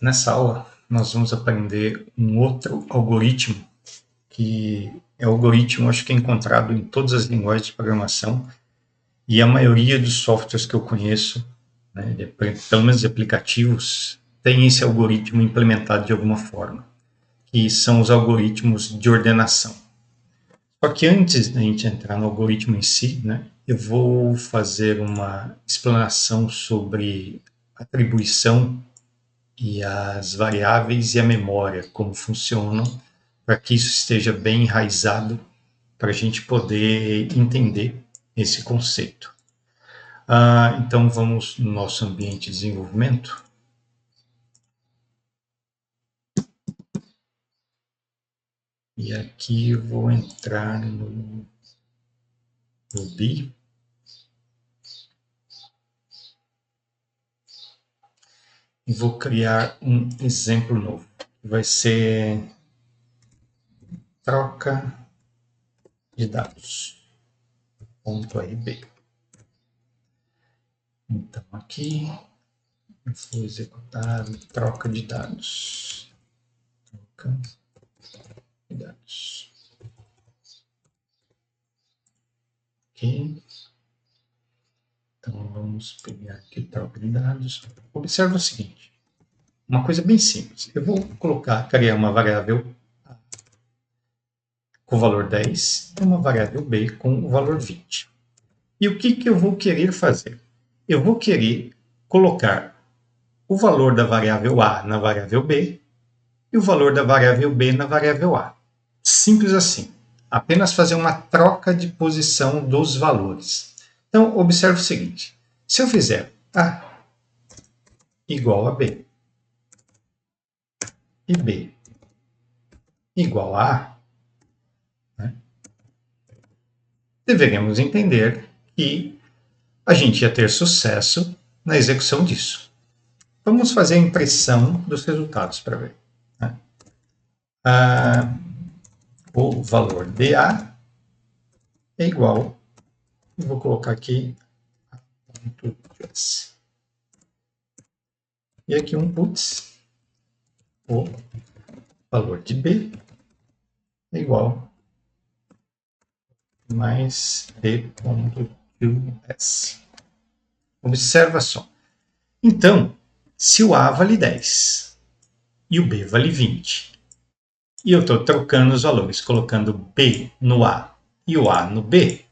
Nessa aula, nós vamos aprender um outro algoritmo, que é o algoritmo, acho que é encontrado em todas as linguagens de programação, e a maioria dos softwares que eu conheço, né, pelo menos aplicativos, tem esse algoritmo implementado de alguma forma, que são os algoritmos de ordenação. Só que antes da gente entrar no algoritmo em si, né, eu vou fazer uma explanação sobre atribuição e as variáveis e a memória, como funcionam, para que isso esteja bem enraizado, para a gente poder entender esse conceito. Então, vamos no nosso ambiente de desenvolvimento. E aqui eu vou entrar no Ruby. E vou criar um exemplo novo. Vai ser troca de dados. .rb. Então, aqui eu vou executar troca de dados. Troca de dados. Ok. Então, vamos pegar aqui troca de dados. Observe o seguinte. Uma coisa bem simples. Eu vou criar uma variável A com o valor 10 e uma variável B com o valor 20. E o que eu vou querer fazer? Eu vou querer colocar o valor da variável A na variável B e o valor da variável B na variável A. Simples assim. Apenas fazer uma troca de posição dos valores. Então, observe o seguinte. Se eu fizer A igual a B e B igual a A, né, deveremos entender que a gente ia ter sucesso na execução disso. Vamos fazer a impressão dos resultados para ver. Né? O valor de A é igual, vou colocar aqui, .js. E aqui um puts, o valor de B é igual mais b.toS. Observa só. Então, se o A vale 10 e o B vale 20, e eu estou trocando os valores, colocando B no A e o A no B,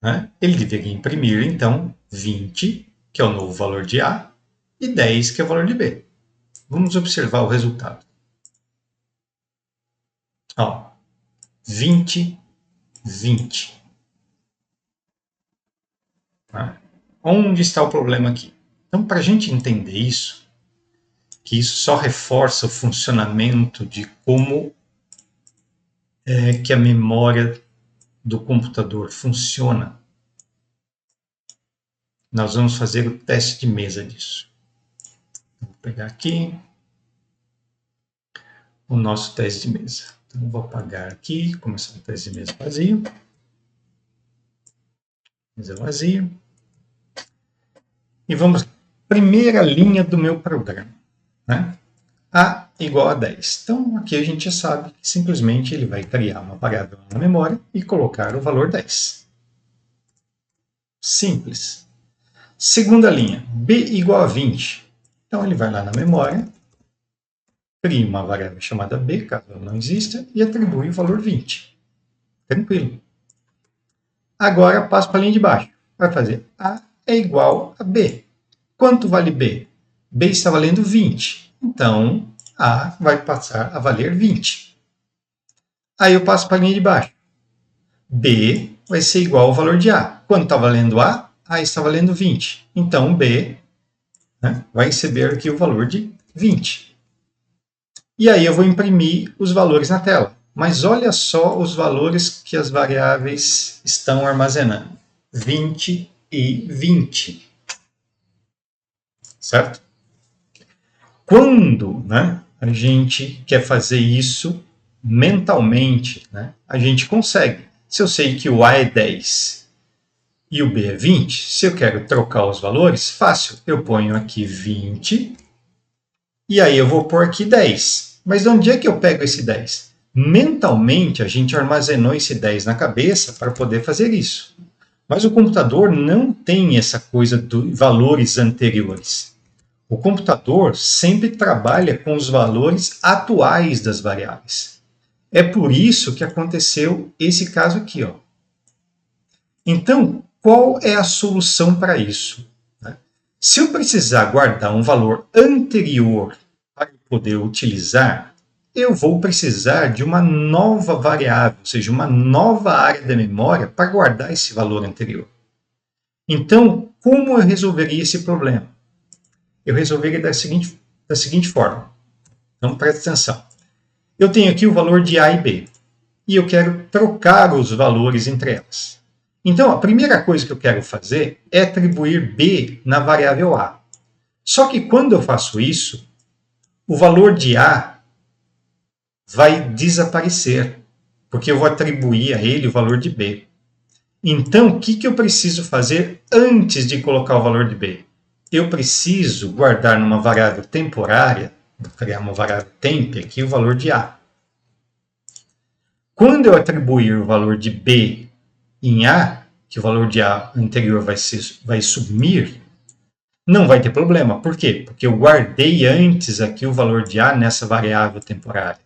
né, ele deveria imprimir, então, 20, que é o novo valor de A, e 10, que é o valor de B. Vamos observar o resultado. Ó, 20, 20. Tá? Onde está o problema aqui? Então, para a gente entender isso, que isso só reforça o funcionamento de como que a memória do computador funciona, nós vamos fazer o teste de mesa disso. Vou pegar aqui o nosso teste de mesa. Então, vou apagar aqui, começar o teste de mesa vazio. Mesa vazia. E vamos, primeira linha do meu programa, né? A igual a 10. Então, aqui a gente já sabe que simplesmente ele vai criar uma variável na memória e colocar o valor 10. Simples. Segunda linha, B igual a 20. Então, ele vai lá na memória, cria uma variável chamada B, caso ela não exista, e atribui o valor 20. Tranquilo. Agora, passo para a linha de baixo. Vai fazer A é igual a B. Quanto vale B? B está valendo 20. Então, A vai passar a valer 20. Aí eu passo para a linha de baixo. B vai ser igual ao valor de A. Quanto está valendo A? A está valendo 20. Então, B, né, vai receber aqui o valor de 20. E aí eu vou imprimir os valores na tela. Mas olha só os valores que as variáveis estão armazenando. 20 e 20. Certo? Quando, né, a gente quer fazer isso mentalmente, né, a gente consegue. Se eu sei que o A é 10 e o B é 20, se eu quero trocar os valores, fácil. Eu ponho aqui 20 E aí eu vou pôr aqui 10. Mas de onde é que eu pego esse 10? Mentalmente, a gente armazenou esse 10 na cabeça para poder fazer isso. Mas o computador não tem essa coisa de valores anteriores. O computador sempre trabalha com os valores atuais das variáveis. É por isso que aconteceu esse caso aqui, ó. Então, qual é a solução para isso? Se eu precisar guardar um valor anterior para poder utilizar, eu vou precisar de uma nova variável, ou seja, uma nova área da memória para guardar esse valor anterior. Então, como eu resolveria esse problema? Eu resolveria da seguinte forma. Então, presta atenção. Eu tenho aqui o valor de A e B, e eu quero trocar os valores entre elas. Então, a primeira coisa que eu quero fazer é atribuir B na variável A. Só que quando eu faço isso, o valor de A vai desaparecer, porque eu vou atribuir a ele o valor de B. Então, o que eu preciso fazer antes de colocar o valor de B? Eu preciso guardar numa variável temporária, vou criar uma variável temp aqui, o valor de A. Quando eu atribuir o valor de B em A, que o valor de A anterior vai sumir, não vai ter problema. Por quê? Porque eu guardei antes aqui o valor de A nessa variável temporária.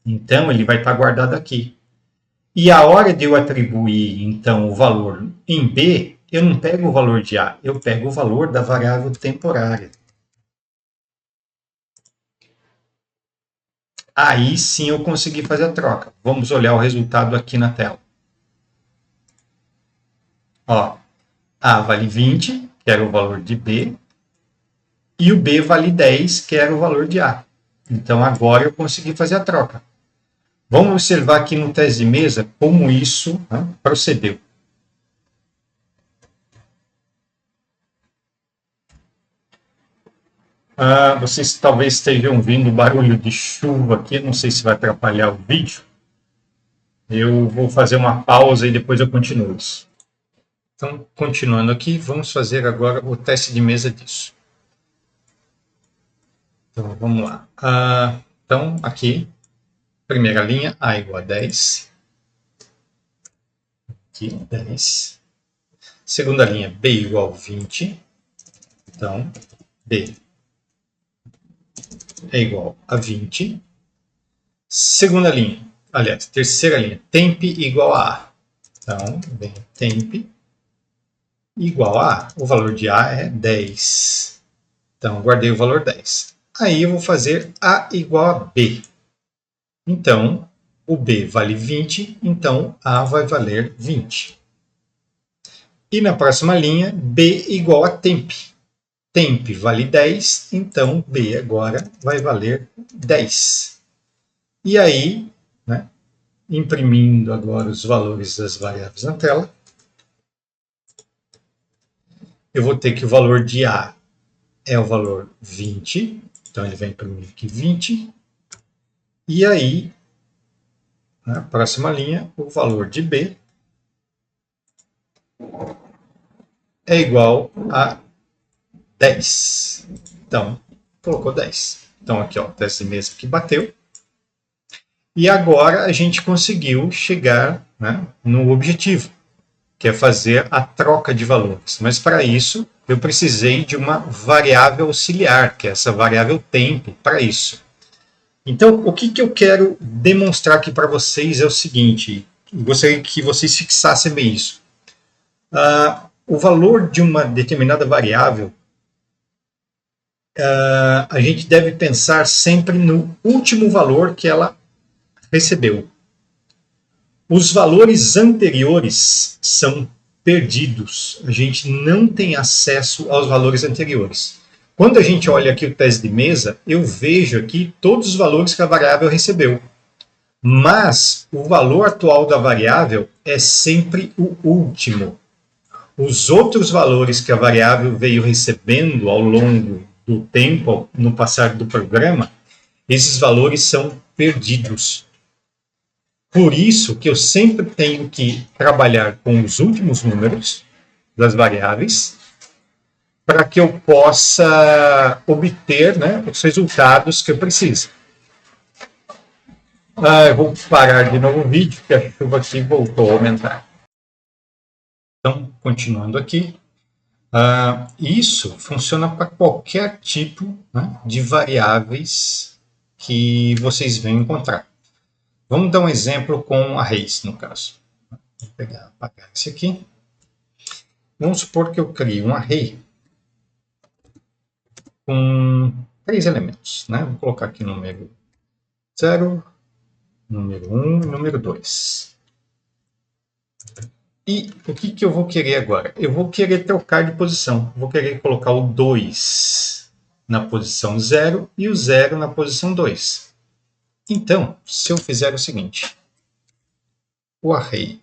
Então, ele vai estar guardado aqui. E a hora de eu atribuir, então, o valor em B, eu não pego o valor de A, eu pego o valor da variável temporária. Aí sim eu consegui fazer a troca. Vamos olhar o resultado aqui na tela. Ó, A vale 20, que era o valor de B, e o B vale 10, que era o valor de A. Então agora eu consegui fazer a troca. Vamos observar aqui no teste de mesa como isso procedeu. Vocês talvez estejam ouvindo barulho de chuva aqui, não sei se vai atrapalhar o vídeo. Eu vou fazer uma pausa e depois eu continuo isso. Então, continuando aqui, vamos fazer agora o teste de mesa disso. Então, vamos lá. Então, aqui, primeira linha, A igual a 10. Aqui, 10. Segunda linha, B igual a 20. Então, B é igual a 20. Segunda linha, aliás, terceira linha, temp igual a A. Então, vem temp igual a A. O valor de A é 10. Então, guardei o valor 10. Aí eu vou fazer A igual a B. Então, o B vale 20, então A vai valer 20. E na próxima linha, B igual a temp. Temp vale 10, então B agora vai valer 10. E aí, imprimindo agora os valores das variáveis na tela, eu vou ter que o valor de A é o valor 20, então ele vai imprimir aqui 20. E aí, na próxima linha, o valor de B é igual a 10. Então, colocou 10. Então, aqui, ó, o teste de mesa que bateu. E agora a gente conseguiu chegar no objetivo, que é fazer a troca de valores. Mas para isso, eu precisei de uma variável auxiliar, que é essa variável tempo, para isso. Então, o que eu quero demonstrar aqui para vocês é o seguinte, gostaria que vocês fixassem bem isso. O valor de uma determinada variável, a gente deve pensar sempre no último valor que ela recebeu. Os valores anteriores são perdidos. A gente não tem acesso aos valores anteriores. Quando a gente olha aqui o teste de mesa, eu vejo aqui todos os valores que a variável recebeu. Mas o valor atual da variável é sempre o último. Os outros valores que a variável veio recebendo ao longo do tempo, no passar do programa, esses valores são perdidos. Por isso que eu sempre tenho que trabalhar com os últimos números das variáveis para que eu possa obter, né, os resultados que eu preciso. Eu vou parar de novo o vídeo, porque a chuva aqui voltou a aumentar. Então, continuando aqui, isso funciona para qualquer tipo, né, de variáveis que vocês venham encontrar. Vamos dar um exemplo com arrays, no caso. Vou apagar esse aqui. Vamos supor que eu crio um array com 3 elementos. Né? Vou colocar aqui número 0, número 1 e número 2. E o que eu vou querer agora? Eu vou querer trocar de posição. Vou querer colocar o 2 na posição 0 e o 0 na posição 2. Então, se eu fizer o seguinte, o array,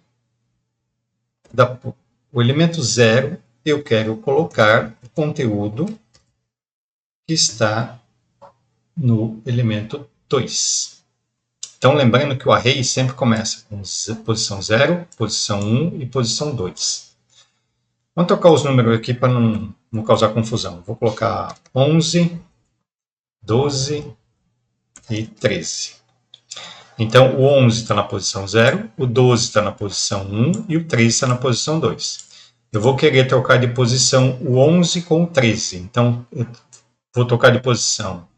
o elemento 0, eu quero colocar o conteúdo que está no elemento 2. Então, lembrando que o array sempre começa com posição 0, posição 1 e posição 2. Vamos trocar os números aqui para não causar confusão. Vou colocar 11, 12 e 13. Então, o 11 está na posição 0, o 12 está na posição 1 e o 13 está na posição 2. Eu vou querer trocar de posição o 11 com o 13. Então, eu vou trocar de posição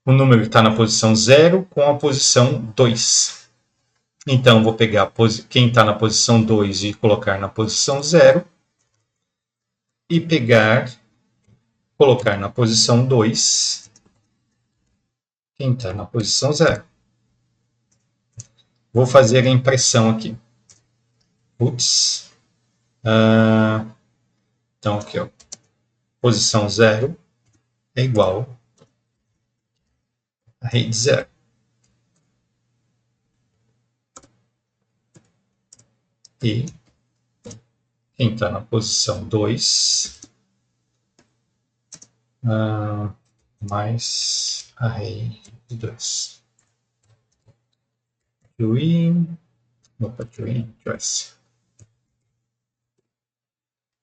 o número que está na posição 0 com a posição 2. Então, vou pegar quem está na posição 2 e colocar na posição 0. E colocar na posição 2 quem está na posição 0. Vou fazer a impressão aqui. Puts. Então, aqui, ó, posição 0 é igual a array de 0. E quem está na posição 2 mais array de 2. Choice.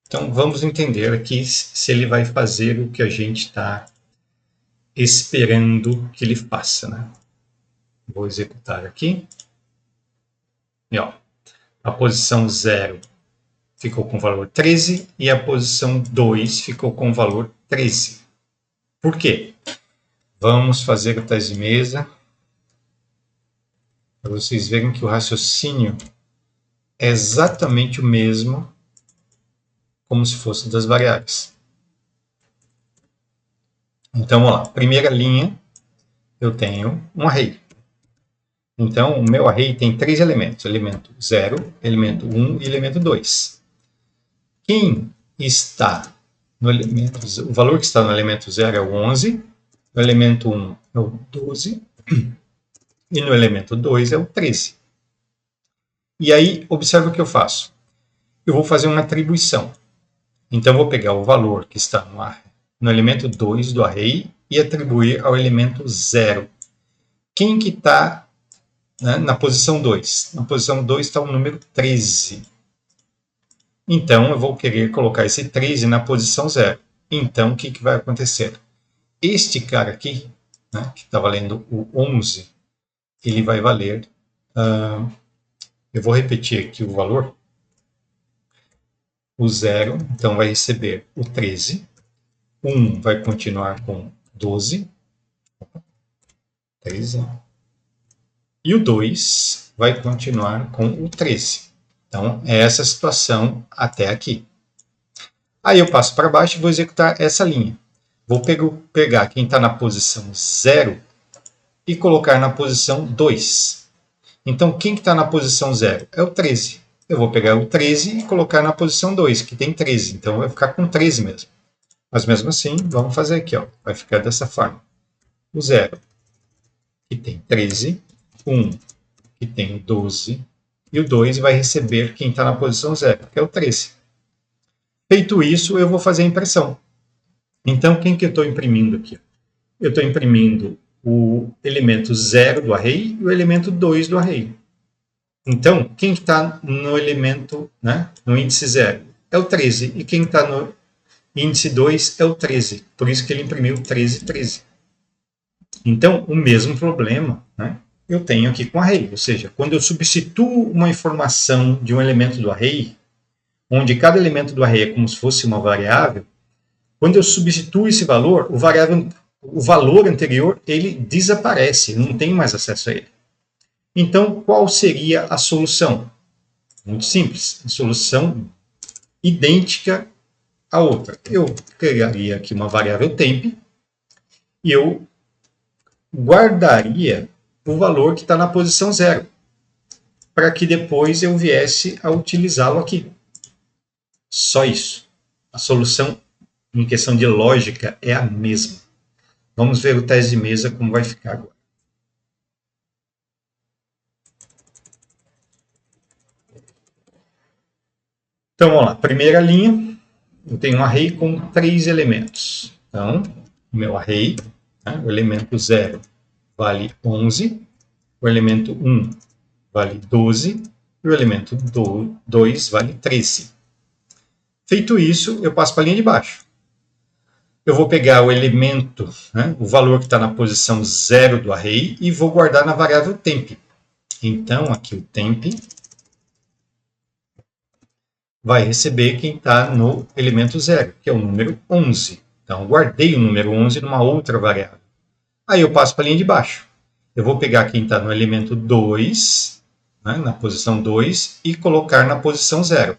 Então, vamos entender aqui se ele vai fazer o que a gente está esperando que ele faça, né? Vou executar aqui. E, ó, a posição 0 ficou com o valor 13 e a posição 2 ficou com o valor 13. Por quê? Vamos fazer o teste de mesa para vocês verem que o raciocínio é exatamente o mesmo como se fosse das variáveis. Então, vamos lá. Primeira linha, eu tenho um array. Então, o meu array tem 3 elementos. Elemento 0, elemento 1 e elemento 2. Quem está no elemento... O valor que está no elemento 0 é o 11. No elemento 1 é o 12. E no elemento 2 é o 13. E aí, observe o que eu faço. Eu vou fazer uma atribuição. Então, eu vou pegar o valor que está no elemento 2 do array e atribuir ao elemento 0. Quem que está, né, na posição 2? Na posição 2 está o número 13. Então, eu vou querer colocar esse 13 na posição 0. Então, o que vai acontecer? Este cara aqui, né, que está valendo o 11, ele vai valer... eu vou repetir aqui o valor. O 0, então, vai receber o 13. 1 vai continuar com 12. 13. E o 2 vai continuar com o 13. Então, é essa a situação até aqui. Aí eu passo para baixo e vou executar essa linha. Vou pegar quem está na posição 0 e colocar na posição 2. Então, quem está na posição 0? É o 13. Eu vou pegar o 13 e colocar na posição 2, que tem 13. Então, vai ficar com 13 mesmo. Mas mesmo assim, vamos fazer aqui, ó. Vai ficar dessa forma. O 0, que tem 13. 1, que tem 12. E o 2 vai receber quem está na posição 0, que é o 13. Feito isso, eu vou fazer a impressão. Então, quem que eu estou imprimindo aqui? Eu estou imprimindo o elemento 0 do array e o elemento 2 do array. Então, quem está no elemento, né, no índice 0? É o 13. E quem está no índice 2 é o 13, por isso que ele imprimiu 13, 13. Então, o mesmo problema, né, eu tenho aqui com o array, ou seja, quando eu substituo uma informação de um elemento do array, onde cada elemento do array é como se fosse uma variável, quando eu substituo esse valor, o valor anterior ele desaparece, não tem mais acesso a ele. Então, qual seria a solução? Muito simples, a solução idêntica à outra. Eu criaria aqui uma variável temp e eu guardaria o valor que está na posição 0, para que depois eu viesse a utilizá-lo aqui. Só isso. A solução em questão de lógica é a mesma. Vamos ver o teste de mesa como vai ficar agora. Então, vamos lá. Primeira linha, eu tenho um array com 3 elementos. Então, o meu array, né, o elemento 0 vale 11, o elemento 1 vale 12 e o elemento 2 vale 13. Feito isso, eu passo para a linha de baixo. Eu vou pegar o elemento, né, o valor que está na posição 0 do array e vou guardar na variável temp. Então, aqui o temp vai receber quem está no elemento 0, que é o número 11. Então, eu guardei o número 11 numa outra variável. Aí eu passo para a linha de baixo. Eu vou pegar quem está no elemento 2, né, na posição 2, e colocar na posição 0.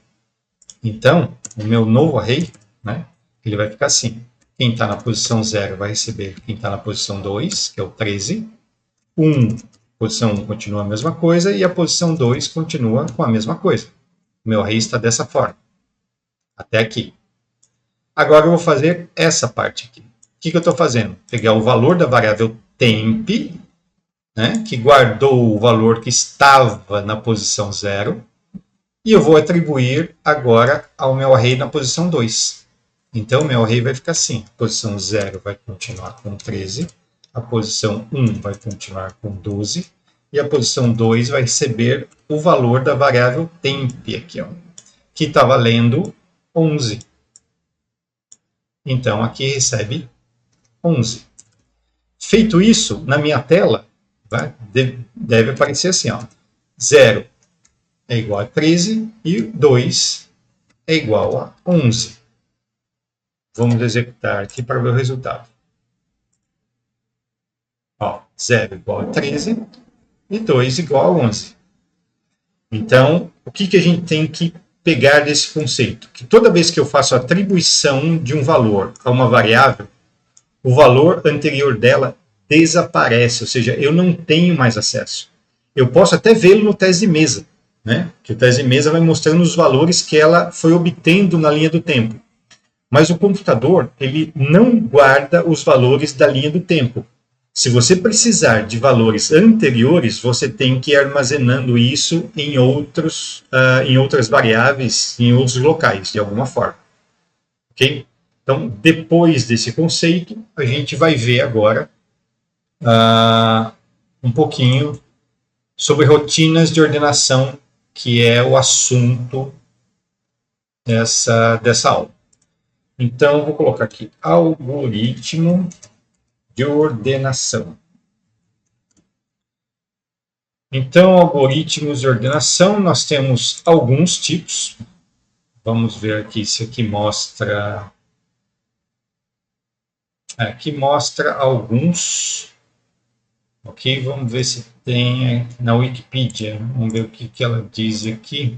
Então, o meu novo array, né, ele vai ficar assim. Quem está na posição 0 vai receber quem está na posição 2, que é o 13. 1, posição 1 continua a mesma coisa, e a posição 2 continua com a mesma coisa. O meu array está dessa forma. Até aqui. Agora eu vou fazer essa parte aqui. O que eu estou fazendo? Pegar o valor da variável temp, né, que guardou o valor que estava na posição 0, e eu vou atribuir agora ao meu array na posição 2. Então, o meu array vai ficar assim. A posição 0 vai continuar com 13, a posição 1 vai continuar com 12, e a posição 2 vai receber o valor da variável temp aqui, ó, que está valendo 11. Então, aqui recebe 11. Feito isso, na minha tela, deve aparecer assim, ó, 0 é igual a 13 e 2 é igual a 11. Vamos executar aqui para ver o resultado. Ó, 0 igual a 13 e 2 igual a 11. Então, o que a gente tem que pegar desse conceito? Que toda vez que eu faço a atribuição de um valor a uma variável, o valor anterior dela desaparece, ou seja, eu não tenho mais acesso. Eu posso até vê-lo no teste de mesa, né? Que o teste de mesa vai mostrando os valores que ela foi obtendo na linha do tempo. Mas o computador, ele não guarda os valores da linha do tempo. Se você precisar de valores anteriores, você tem que ir armazenando isso em outras variáveis, em outros locais, de alguma forma. Ok? Então, depois desse conceito, a gente vai ver agora um pouquinho sobre rotinas de ordenação, que é o assunto dessa aula. Então, vou colocar aqui algoritmo de ordenação. Então, algoritmos de ordenação, nós temos alguns tipos. Vamos ver aqui se aqui mostra. Aqui mostra alguns. Ok, vamos ver se tem na Wikipedia. Vamos ver o que ela diz aqui.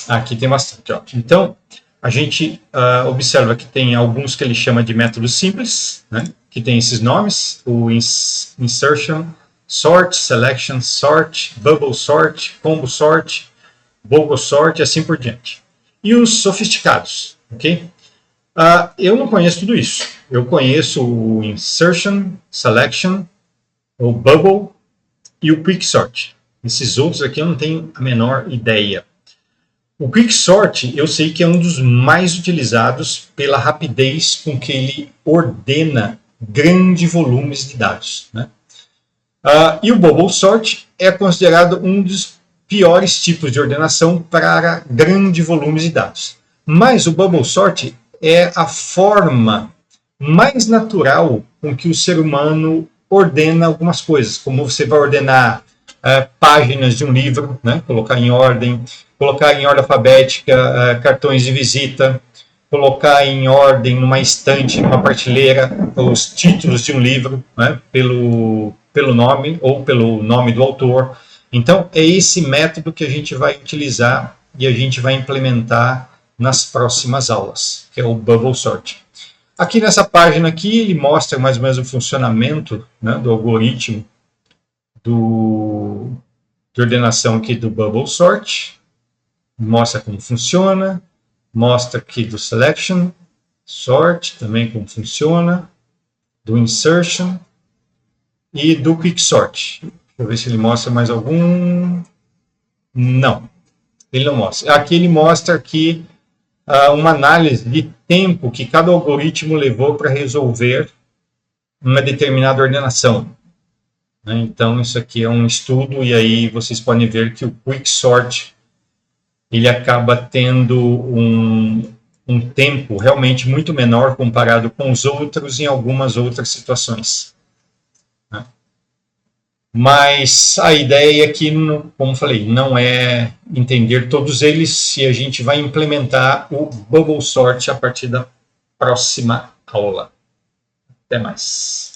Aqui tem bastante. Ó. Então, a gente observa que tem alguns que ele chama de métodos simples, né, que tem esses nomes, o insertion, sort, selection, sort, bubble sort, combo sort, bogo sort e assim por diante. E os sofisticados, ok? Eu não conheço tudo isso. Eu conheço o insertion, selection, o bubble e o quicksort. Esses outros aqui eu não tenho a menor ideia. O quicksort eu sei que é um dos mais utilizados pela rapidez com que ele ordena grandes volumes de dados, né? E o bubble sort é considerado um dos piores tipos de ordenação para grandes volumes de dados. Mas o bubble sort é a forma mais natural com que o ser humano ordena algumas coisas, como você vai ordenar páginas de um livro, né? Colocar em ordem alfabética, cartões de visita, colocar em ordem numa estante, numa prateleira, os títulos de um livro, né? pelo nome ou pelo nome do autor. Então, é esse método que a gente vai utilizar e a gente vai implementar nas próximas aulas, que é o Bubble Sort. Aqui nessa página aqui, ele mostra mais ou menos o funcionamento, né, do algoritmo de ordenação aqui do Bubble Sort. Mostra como funciona, mostra aqui do Selection, Sort, também como funciona, do Insertion e do Quick Sort. Deixa eu ver se ele mostra mais algum. Não, ele não mostra. Aqui ele mostra aqui uma análise de tempo que cada algoritmo levou para resolver uma determinada ordenação. Então, isso aqui é um estudo, e aí vocês podem ver que o Quicksort ele acaba tendo um tempo realmente muito menor comparado com os outros em algumas outras situações. Mas a ideia aqui, como falei, não é entender todos eles, se a gente vai implementar o Bubble Sort a partir da próxima aula. Até mais.